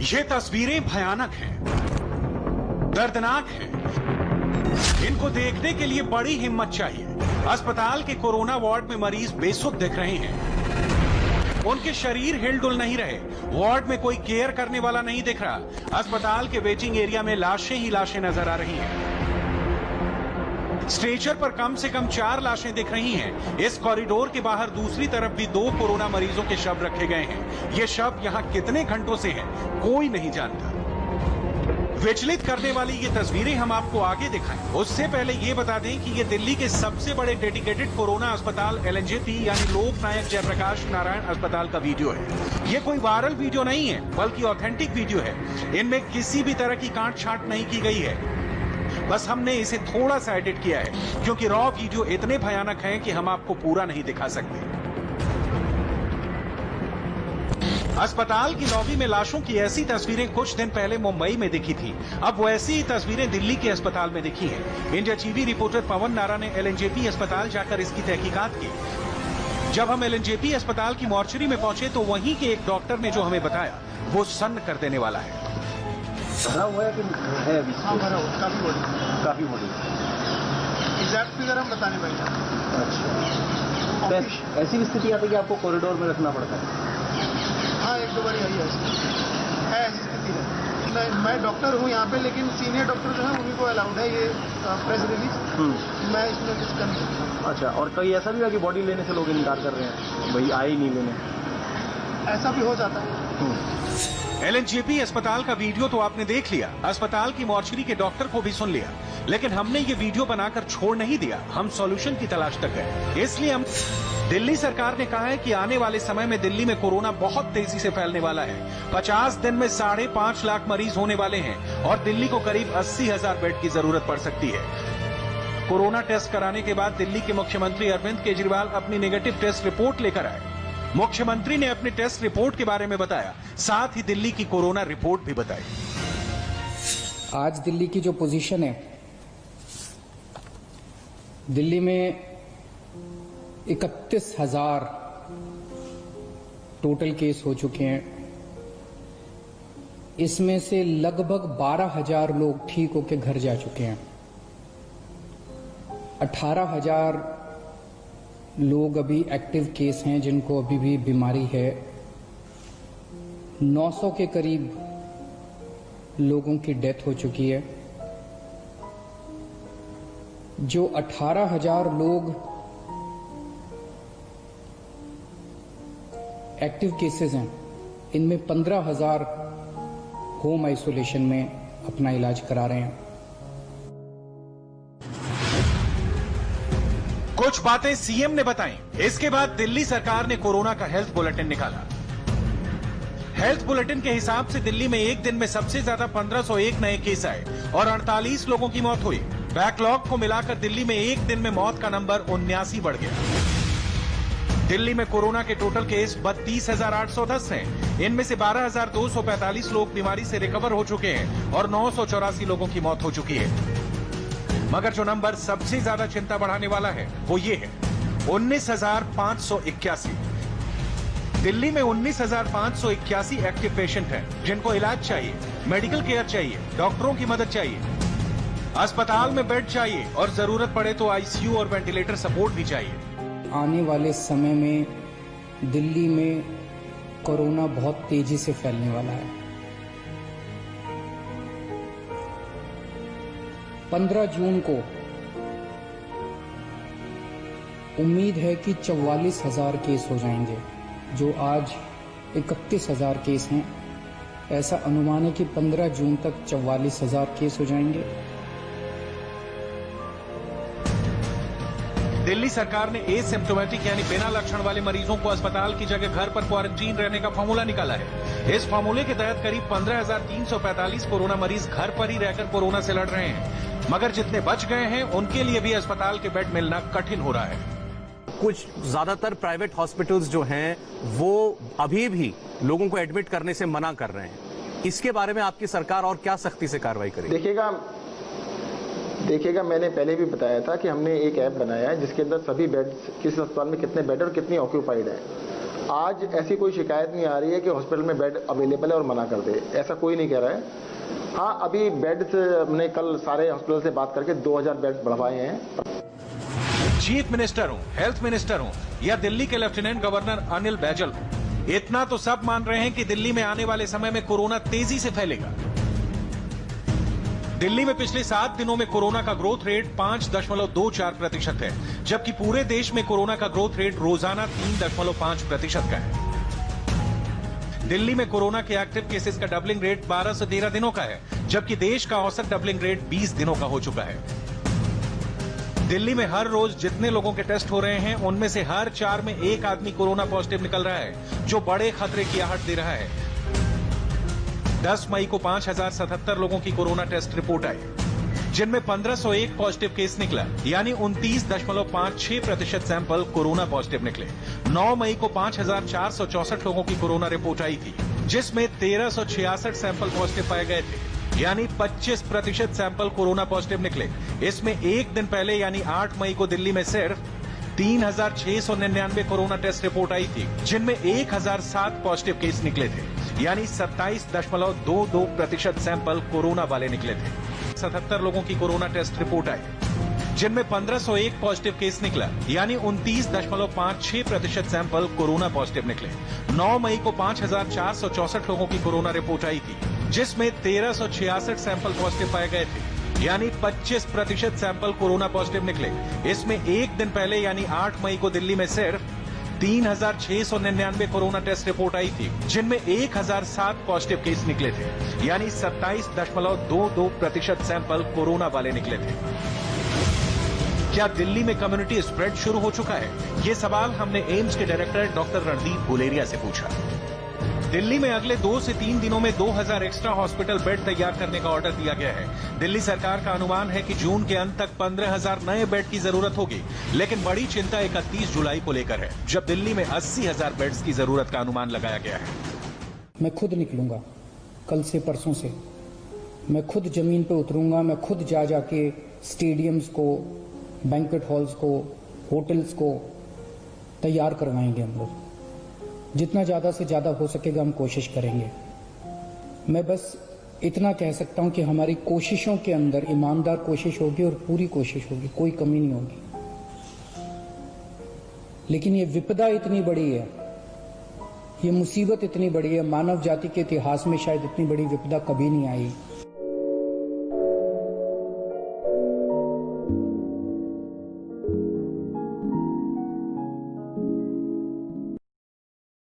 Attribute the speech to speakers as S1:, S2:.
S1: ये तस्वीरें भयानक हैं, दर्दनाक हैं। इनको देखने के लिए बड़ी हिम्मत चाहिए। अस्पताल के कोरोना वार्ड में मरीज बेसुध दिख रहे हैं। उनके शरीर हिलडुल नहीं रहे। वार्ड में कोई केयर करने वाला नहीं दिख रहा। अस्पताल के वेटिंग एरिया में लाशें ही लाशें नजर आ रही हैं। स्ट्रेचर पर कम से कम 4 लाशें दिख रही हैं। इस कॉरिडोर के बाहर दूसरी तरफ भी 2 कोरोना मरीजों के शव रखे गए हैं। ये शव यहाँ कितने घंटों से हैं, कोई नहीं जानता। विचलित करने वाली ये तस्वीरें हम आपको आगे दिखाएं। उससे पहले ये बता दें कि ये दिल्ली के सबसे बड़े डेडिकेटेड कोरोना अस्पताल LNJP यानी लोक नायक जयप्रकाश नारायण अस्पताल का वीडियो है। ये कोई वायरल वीडियो नहीं है, बल्कि ऑथेंटिक वीडियो है। इनमें किसी भी तरह की काट छांट नहीं की गई है। बस हमने इसे थोड़ा सा एडिट किया है, क्योंकि रॉ वीडियो इतने भयानक हैं कि हम आपको पूरा नहीं दिखा सकते। अस्पताल की लॉबी में लाशों की ऐसी तस्वीरें कुछ दिन पहले मुंबई में दिखी थी। अब वैसी ही तस्वीरें दिल्ली के अस्पताल में दिखी हैं। इंडिया टीवी रिपोर्टर पवन नारा ने LNJP अस्पताल जाकर इसकी तहकीकात की। जब हम LNJP अस्पताल की मॉर्चरी में पहुंचे तो वहीं के एक डॉक्टर ने जो हमें बताया वो सन्न कर देने वाला है।
S2: भरा हुआ है कि है अभी?
S3: हाँ, भरा हुआ, काफी बड़ी। एग्जैक्ट फिगर हम बताने पाएंगे।
S2: अच्छा, तो ऐसी भी स्थिति आती है कि आपको कॉरिडोर में रखना पड़ता है?
S3: हाँ, 1-2 बार आई है ऐसी स्थिति है। मैं डॉक्टर हूँ यहाँ पे, लेकिन सीनियर डॉक्टर जो है उन्हीं को अलाउड है ये प्रेस रिलीज। मैं इसमें कुछ कर नहीं सकता।
S2: अच्छा, और कई ऐसा भी है कि बॉडी लेने से लोग इनकार कर रहे हैं, भाई आए ही नहीं लेने?
S3: ऐसा भी हो जाता है।
S1: LNJP अस्पताल का वीडियो तो आपने देख लिया, अस्पताल की मॉर्चरी के डॉक्टर को भी सुन लिया, लेकिन हमने ये वीडियो बनाकर छोड़ नहीं दिया। हम सॉल्यूशन की तलाश तक गए। इसलिए हम दिल्ली सरकार ने कहा है कि आने वाले समय में दिल्ली में कोरोना बहुत तेजी से फैलने वाला है। 50 दिन में 5.5 लाख मरीज होने वाले हैं और दिल्ली को करीब 80,000 बेड की जरूरत पड़ सकती है। कोरोना टेस्ट कराने के बाद दिल्ली के मुख्यमंत्री अरविंद केजरीवाल अपनी नेगेटिव टेस्ट रिपोर्ट लेकर आए। मुख्यमंत्री ने अपनी टेस्ट रिपोर्ट के बारे में बताया, साथ ही दिल्ली की कोरोना रिपोर्ट भी बताई।
S4: आज दिल्ली की जो पोजीशन है, दिल्ली में 31,000 टोटल केस हो चुके हैं। इसमें से लगभग 12,000 लोग ठीक होकर घर जा चुके हैं। 18,000 लोग अभी एक्टिव केस हैं जिनको अभी भी बीमारी है। 900 के करीब लोगों की डेथ हो चुकी है। जो 18,000 लोग एक्टिव केसेस हैं, इनमें 15,000 होम आइसोलेशन में अपना इलाज करा रहे हैं।
S1: कुछ बातें सीएम ने बताई। इसके बाद दिल्ली सरकार ने कोरोना का हेल्थ बुलेटिन निकाला। हेल्थ बुलेटिन के हिसाब से दिल्ली में एक दिन में सबसे ज्यादा 1501 नए केस आए और 48 लोगों की मौत हुई। बैकलॉग को मिलाकर दिल्ली में एक दिन में मौत का नंबर 79 बढ़ गया। दिल्ली में कोरोना के टोटल केस 32,810 हैं। इनमें से 12,245 लोग बीमारी से रिकवर हो चुके हैं और 984 लोगों की मौत हो चुकी है। मगर जो नंबर सबसे ज्यादा चिंता बढ़ाने वाला है वो ये है, 19,581। दिल्ली में 19,581 एक्टिव पेशेंट हैं जिनको इलाज चाहिए, मेडिकल केयर चाहिए, डॉक्टरों की मदद चाहिए, अस्पताल में बेड चाहिए और जरूरत पड़े तो ICU और वेंटिलेटर सपोर्ट भी चाहिए।
S4: आने वाले समय में दिल्ली में कोरोना बहुत तेजी से फैलने वाला है। 15 जून को उम्मीद है कि 44,000 केस हो जाएंगे, जो आज 31,000 केस हैं। ऐसा अनुमान है कि 15 जून तक 44,000 केस हो जाएंगे।
S1: दिल्ली सरकार ने एसिम्प्टोमेटिक यानी बिना लक्षण वाले मरीजों को अस्पताल की जगह घर पर क्वारंटीन रहने का फार्मूला निकाला है। इस फार्मूले के तहत करीब 15,345 कोरोना मरीज घर पर ही रहकर कोरोना से लड़ रहे हैं। मगर जितने बच गए हैं उनके लिए भी अस्पताल के बेड मिलना कठिन हो रहा है।
S5: कुछ ज्यादातर प्राइवेट हॉस्पिटल्स जो हैं वो अभी भी लोगों को एडमिट करने से मना कर रहे हैं। इसके बारे में आपकी सरकार और क्या सख्ती से कार्रवाई करेगी?
S2: देखिएगा, मैंने पहले भी बताया था कि हमने एक ऐप बनाया है जिसके अंदर सभी बेड्स, किस अस्पताल में कितने बेड और कितनी ऑक्यूपाइड है।
S6: आज ऐसी कोई शिकायत नहीं आ रही है कि हॉस्पिटल में बेड अवेलेबल है और मना कर दे, ऐसा कोई नहीं कह रहा है। हाँ, अभी बेड्स हमने कल सारे हॉस्पिटल से बात करके 2000 बेड्स बढ़वाए हैं।
S1: चीफ मिनिस्टर हो, हेल्थ मिनिस्टर हो या दिल्ली के लेफ्टिनेंट गवर्नर अनिल बैजल हो, इतना तो सब मान रहे हैं कि दिल्ली में आने वाले समय में कोरोना तेजी से फैलेगा। दिल्ली में पिछले 7 दिनों में कोरोना का ग्रोथ रेट 5.24% है, जबकि पूरे देश में कोरोना का ग्रोथ रेट रोजाना 3.5% का है। दिल्ली में कोरोना के एक्टिव केसेस का डबलिंग रेट 12 से 13 दिनों का है, जबकि देश का औसत डबलिंग रेट 20 दिनों का हो चुका है। दिल्ली में हर रोज जितने लोगों के टेस्ट हो रहे हैं, उनमें से हर 4 में एक आदमी कोरोना पॉजिटिव निकल रहा है, जो बड़े खतरे की आहट दे रहा है। 10 मई को 5077 लोगों की कोरोना टेस्ट रिपोर्ट आई, जिनमें 1501 पॉजिटिव केस निकला, यानी 29.56% सैंपल कोरोना पॉजिटिव निकले। 9 मई को 5464 लोगों की कोरोना रिपोर्ट आई थी, जिसमें 1366 सैंपल पॉजिटिव पाए गए थे, यानी 25% सैंपल कोरोना पॉजिटिव निकले। इसमें एक दिन पहले यानी 8 मई को दिल्ली में सिर्फ 3699 कोरोना टेस्ट रिपोर्ट आई थी, जिनमें 1007 पॉजिटिव केस निकले थे, यानी 27.22% सैंपल कोरोना वाले निकले थे। 77 लोगों की कोरोना टेस्ट रिपोर्ट आई, जिनमें 1501 पॉजिटिव केस निकला, यानी 29.56% सैंपल कोरोना पॉजिटिव निकले। 9 मई को 5464 लोगों की कोरोना रिपोर्ट आई थी, जिसमें 1366 सैंपल पॉजिटिव पाए गए थे, यानी 25% सैंपल कोरोना पॉजिटिव निकले। इसमें एक दिन पहले यानी 8 मई को दिल्ली में सिर्फ 3699 कोरोना टेस्ट रिपोर्ट आई थी, जिनमें 1007 पॉजिटिव केस निकले थे, यानी 27.22% सैंपल कोरोना वाले निकले थे। क्या दिल्ली में कम्युनिटी स्प्रेड शुरू हो चुका है? ये सवाल हमने एम्स के डायरेक्टर डॉक्टर रणदीप गुलेरिया से पूछा। दिल्ली में अगले 2 से 3 दिनों में 2000 एक्स्ट्रा हॉस्पिटल बेड तैयार करने का ऑर्डर दिया गया है। दिल्ली सरकार का अनुमान है कि जून के अंत तक 15000 नए बेड की जरूरत होगी, लेकिन बड़ी चिंता 31 जुलाई को लेकर है, जब दिल्ली में 80,000 बेड्स की जरूरत का अनुमान लगाया गया है।
S4: मैं खुद निकलूंगा, कल से परसों से मैं खुद जमीन पे उतरूंगा। मैं खुद जाके स्टेडियम्स को, बैंक्वेट हॉल्स को, होटल्स को तैयार करवाएंगे। हम लोग जितना ज्यादा से ज्यादा हो सकेगा हम कोशिश करेंगे। मैं बस इतना कह सकता हूं कि हमारी कोशिशों के अंदर ईमानदार कोशिश होगी और पूरी कोशिश होगी, कोई कमी नहीं होगी। लेकिन ये विपदा इतनी बड़ी है, ये मुसीबत इतनी बड़ी है, मानव जाति के इतिहास में शायद इतनी बड़ी विपदा कभी नहीं आई।